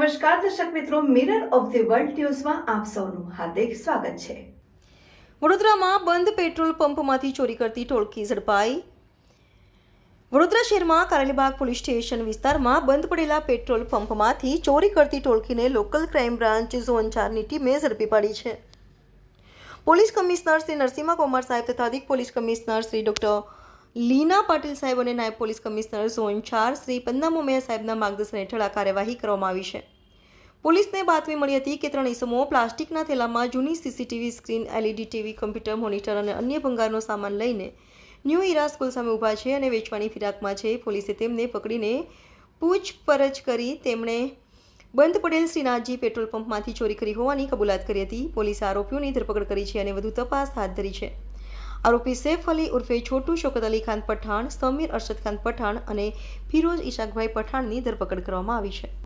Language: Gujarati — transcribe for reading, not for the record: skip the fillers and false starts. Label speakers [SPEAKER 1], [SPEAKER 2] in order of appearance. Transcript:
[SPEAKER 1] નમસ્કાર દર્શક મિત્રો, મિરર ઓફ ધ વર્લ્ડ ન્યૂઝમાં આપ સૌનું હાર્દિક સ્વાગત છે।
[SPEAKER 2] વડોદરામાં બંધ પેટ્રોલ પંપમાંથી ચોરી કરતી ટોળકી ઝડપાઈ। વડોદરા શહેરમાં કારેલીબાગ પોલીસ સ્ટેશન વિસ્તારમાં બંધ પડેલા પેટ્રોલ પંપમાંથી ચોરી કરતી ટોળકીને લોકલ ક્રાઇમ બ્રાન્ચ ઝોન 4ની ટીમે ઝડપી પાડી છે। પોલીસ કમિશનર શ્રી નરસિંહ કુમાર સાહેબ તથા અધિક પોલીસ કમિશનર શ્રી ડોક્ટર લીના પાટીલ સાહેબ અને નાયબ પોલીસ કમિશનર ઝોન 4 શ્રી પન્ના મોમિયા સાહેબના માર્ગદર્શન હેઠળ આ કાર્યવાહી કરવામાં આવી છે। પોલીસને બાતમી મળી હતી કે 3 ઇસમો પ્લાસ્ટિકના થેલામાં જૂની CCTV screen, LED TV, computer, monitor અને અન્ય ભંગારનો સામાન લઈને ન્યૂ ઇરા સ્કૂલ સામે ઊભા છે અને વેચવાની ફિરાકમાં છે। પોલીસે તેમને પકડીને પૂછપરછ કરી તેમણે બંધ પડેલ શ્રીનાથજી પેટ્રોલ પંપમાંથી ચોરી કરી હોવાની કબૂલાત કરી હતી। પોલીસે આરોપીઓની ધરપકડ કરી છે અને વધુ તપાસ હાથ ધરી છે। આરોપી સૈફ અલી ઉર્ફે છોટુ શોકત અલી ખાન પઠાણ, સમીર અરશદ ખાન પઠાણ અને ફિરોઝ ઇશાકભાઈ પઠાણની ધરપકડ કરવામાં આવી છે।